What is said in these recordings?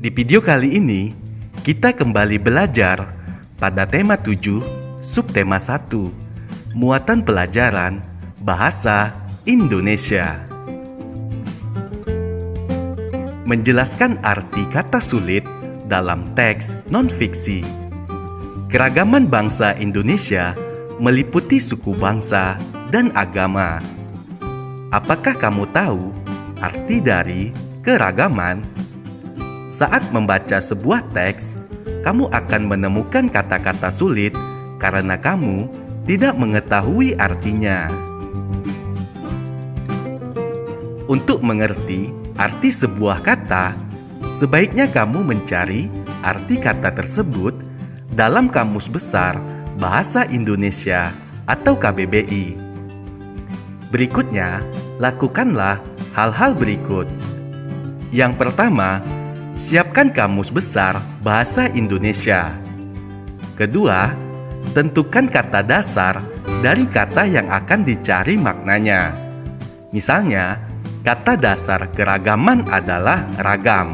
Di video kali ini, kita kembali belajar pada tema 7, subtema 1, muatan pelajaran Bahasa Indonesia. Menjelaskan arti kata sulit dalam teks non-fiksi. Keragaman bangsa Indonesia meliputi suku bangsa dan agama. Apakah kamu tahu arti dari keragaman? Saat membaca sebuah teks, kamu akan menemukan kata-kata sulit karena kamu tidak mengetahui artinya. Untuk mengerti arti sebuah kata, sebaiknya kamu mencari arti kata tersebut dalam Kamus Besar Bahasa Indonesia atau KBBI. Berikutnya, lakukanlah hal-hal berikut. Yang pertama, siapkan Kamus Besar Bahasa Indonesia. Kedua, tentukan kata dasar dari kata yang akan dicari maknanya. Misalnya, kata dasar keragaman adalah ragam.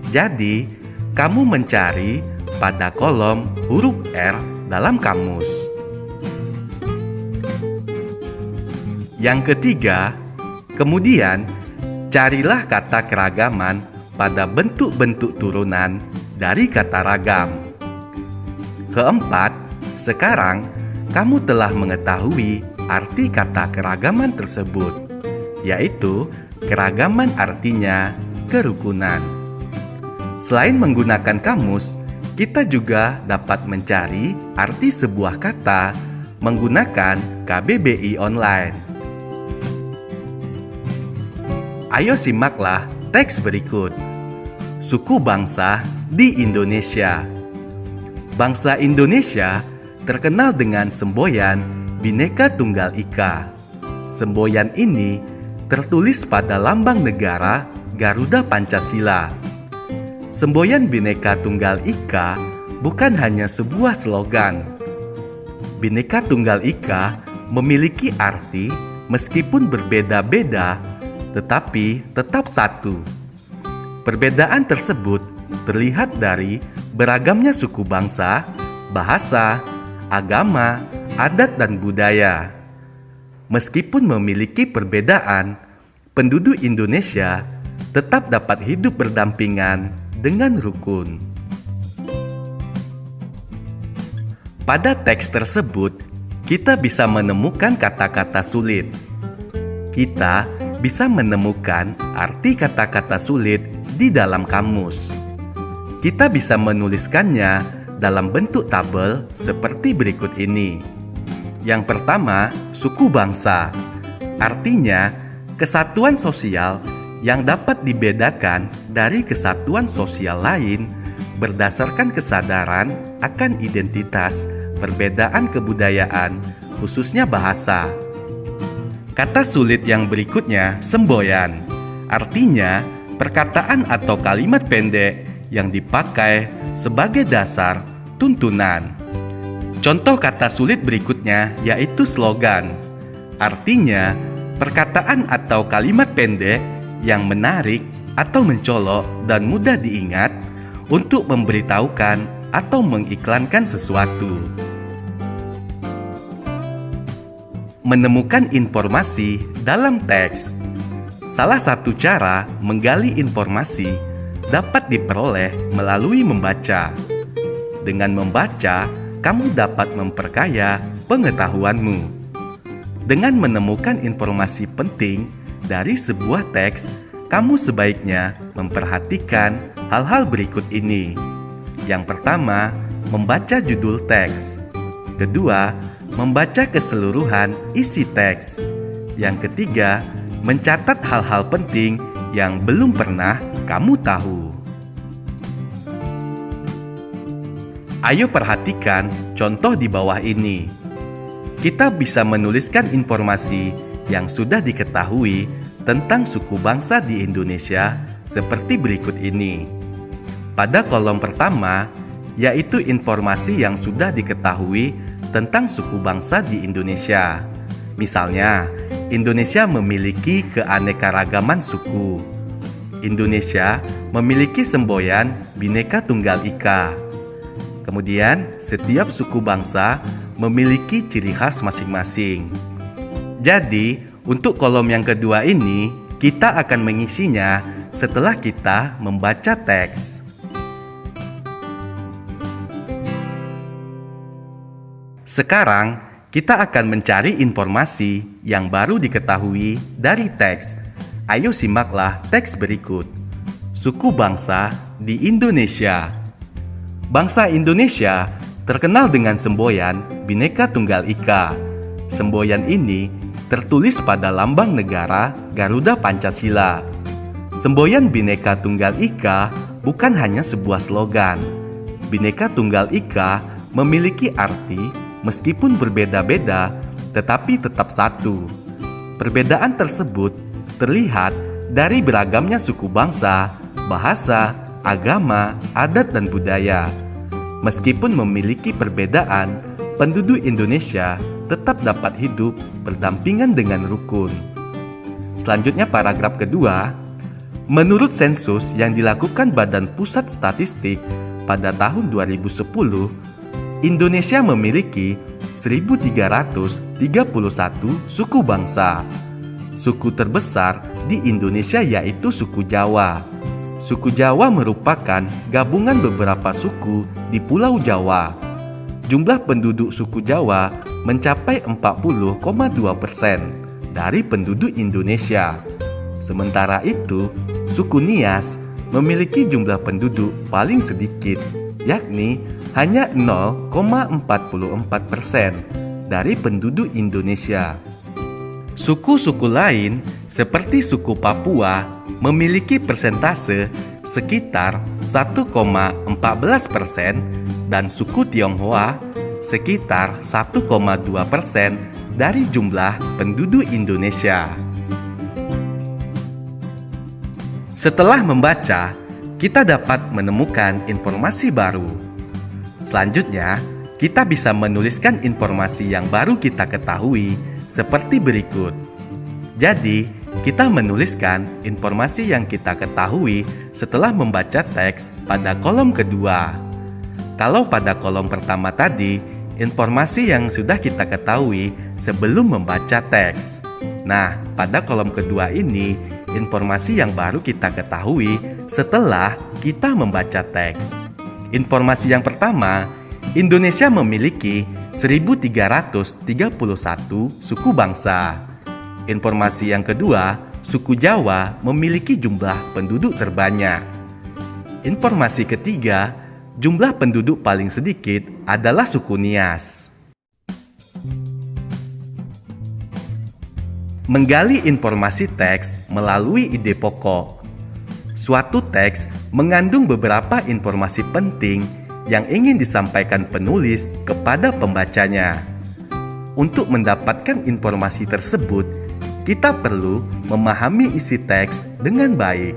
Jadi, kamu mencari pada kolom huruf R dalam kamus. Yang ketiga, kemudian carilah kata keragaman pada bentuk-bentuk turunan dari kata ragam. Keempat, sekarang kamu telah mengetahui arti kata keragaman tersebut, yaitu keragaman artinya kerukunan. Selain menggunakan kamus, kita juga dapat mencari arti sebuah kata menggunakan KBBI online. Ayo simaklah teks berikut. Suku bangsa di Indonesia. Bangsa Indonesia terkenal dengan semboyan Bhinneka Tunggal Ika. Semboyan ini tertulis pada lambang negara Garuda Pancasila. Semboyan Bhinneka Tunggal Ika bukan hanya sebuah slogan. Bhinneka Tunggal Ika memiliki arti meskipun berbeda-beda, tetapi tetap satu. Perbedaan tersebut terlihat dari beragamnya suku bangsa, bahasa, agama, adat, dan budaya. Meskipun memiliki perbedaan, penduduk Indonesia tetap dapat hidup berdampingan dengan rukun. Pada teks tersebut, kita bisa menemukan kata-kata sulit. Kita bisa menemukan arti kata-kata sulit di dalam kamus. Kita bisa menuliskannya dalam bentuk tabel seperti berikut ini. Yang pertama, suku bangsa. Artinya, kesatuan sosial yang dapat dibedakan dari kesatuan sosial lain berdasarkan kesadaran akan identitas perbedaan kebudayaan, khususnya bahasa. Kata sulit yang berikutnya, semboyan. Artinya, perkataan atau kalimat pendek yang dipakai sebagai dasar tuntunan. Contoh kata sulit berikutnya yaitu slogan. Artinya, perkataan atau kalimat pendek yang menarik atau mencolok dan mudah diingat untuk memberitahukan atau mengiklankan sesuatu. Menemukan informasi dalam teks. Salah satu cara menggali informasi dapat diperoleh melalui membaca. Dengan membaca, kamu dapat memperkaya pengetahuanmu. Dengan menemukan informasi penting dari sebuah teks, kamu sebaiknya memperhatikan hal-hal berikut ini. Yang pertama, membaca judul teks. Kedua, membaca keseluruhan isi teks. Yang ketiga, mencatat hal-hal penting yang belum pernah kamu tahu. Ayo perhatikan contoh di bawah ini. Kita bisa menuliskan informasi yang sudah diketahui tentang suku bangsa di Indonesia seperti berikut ini. Pada kolom pertama, yaitu informasi yang sudah diketahui tentang suku bangsa di Indonesia. Misalnya, Indonesia memiliki keanekaragaman suku. Indonesia memiliki semboyan Bhinneka Tunggal Ika. Kemudian, setiap suku bangsa memiliki ciri khas masing-masing. Jadi, untuk kolom yang kedua ini, kita akan mengisinya setelah kita membaca teks. Sekarang, kita akan mencari informasi yang baru diketahui dari teks. Ayo simaklah teks berikut. Suku bangsa di Indonesia. Bangsa Indonesia terkenal dengan semboyan Bhinneka Tunggal Ika. Semboyan ini tertulis pada lambang negara Garuda Pancasila. Semboyan Bhinneka Tunggal Ika bukan hanya sebuah slogan. Bhinneka Tunggal Ika memiliki arti meskipun berbeda-beda, tetapi tetap satu. Perbedaan tersebut terlihat dari beragamnya suku bangsa, bahasa, agama, adat, dan budaya. Meskipun memiliki perbedaan, penduduk Indonesia tetap dapat hidup berdampingan dengan rukun. Selanjutnya paragraf kedua, menurut sensus yang dilakukan Badan Pusat Statistik pada tahun 2010, Indonesia memiliki 1.331 suku bangsa. Suku terbesar di Indonesia yaitu suku Jawa. Suku Jawa merupakan gabungan beberapa suku di Pulau Jawa. Jumlah penduduk suku Jawa mencapai 40,2% dari penduduk Indonesia. Sementara itu, suku Nias memiliki jumlah penduduk paling sedikit, yakni hanya 0,44% dari penduduk Indonesia. Suku-suku lain seperti suku Papua memiliki persentase sekitar 1,14% dan suku Tionghoa sekitar 1,2% dari jumlah penduduk Indonesia. Setelah membaca, kita dapat menemukan informasi baru. Selanjutnya, kita bisa menuliskan informasi yang baru kita ketahui seperti berikut. Jadi, kita menuliskan informasi yang kita ketahui setelah membaca teks pada kolom kedua. Kalau pada kolom pertama tadi, informasi yang sudah kita ketahui sebelum membaca teks. Nah, pada kolom kedua ini, informasi yang baru kita ketahui setelah kita membaca teks. Informasi yang pertama, Indonesia memiliki 1.331 suku bangsa. Informasi yang kedua, suku Jawa memiliki jumlah penduduk terbanyak. Informasi ketiga, jumlah penduduk paling sedikit adalah suku Nias. Menggali informasi teks melalui ide pokok. Suatu teks mengandung beberapa informasi penting yang ingin disampaikan penulis kepada pembacanya. Untuk mendapatkan informasi tersebut, kita perlu memahami isi teks dengan baik.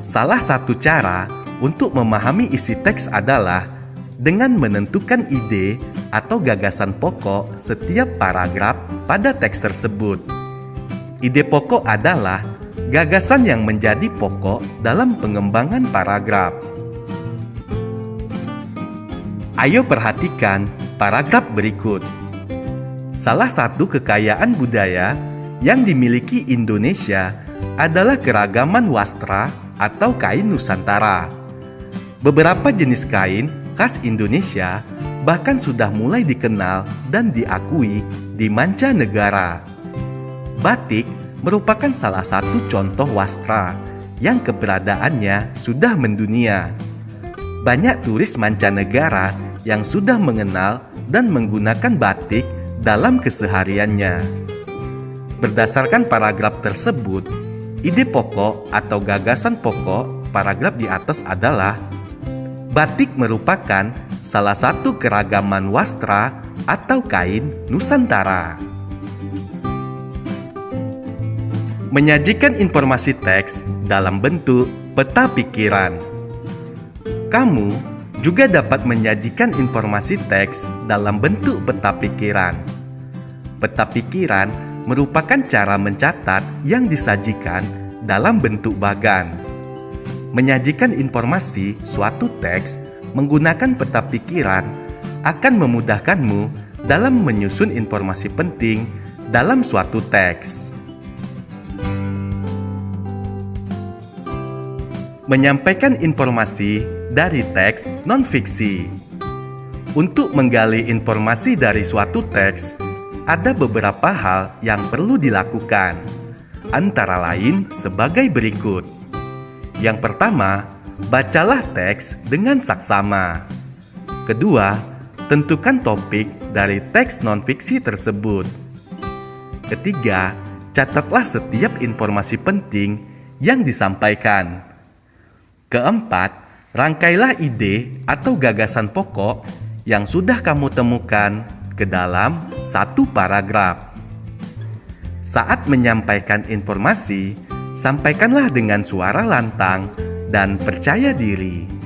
Salah satu cara untuk memahami isi teks adalah dengan menentukan ide atau gagasan pokok setiap paragraf pada teks tersebut. Ide pokok adalah gagasan yang menjadi pokok dalam pengembangan paragraf. Ayo perhatikan paragraf berikut. Salah satu kekayaan budaya yang dimiliki Indonesia adalah keragaman wastra atau kain Nusantara. Beberapa jenis kain khas Indonesia bahkan sudah mulai dikenal dan diakui di mancanegara. Batik merupakan salah satu contoh wastra yang keberadaannya sudah mendunia. Banyak turis mancanegara yang sudah mengenal dan menggunakan batik dalam kesehariannya. Berdasarkan paragraf tersebut, ide pokok atau gagasan pokok paragraf di atas adalah batik merupakan salah satu keragaman wastra atau kain Nusantara. Menyajikan informasi teks dalam bentuk peta pikiran. Kamu juga dapat menyajikan informasi teks dalam bentuk peta pikiran. Peta pikiran merupakan cara mencatat yang disajikan dalam bentuk bagan. Menyajikan informasi suatu teks menggunakan peta pikiran akan memudahkanmu dalam menyusun informasi penting dalam suatu teks. Menyampaikan informasi dari teks non-fiksi. Untuk menggali informasi dari suatu teks, ada beberapa hal yang perlu dilakukan, antara lain sebagai berikut. Yang pertama, bacalah teks dengan saksama. Kedua, tentukan topik dari teks non-fiksi tersebut. Ketiga, catatlah setiap informasi penting yang disampaikan. Keempat, rangkailah ide atau gagasan pokok yang sudah kamu temukan ke dalam satu paragraf. Saat menyampaikan informasi, sampaikanlah dengan suara lantang dan percaya diri.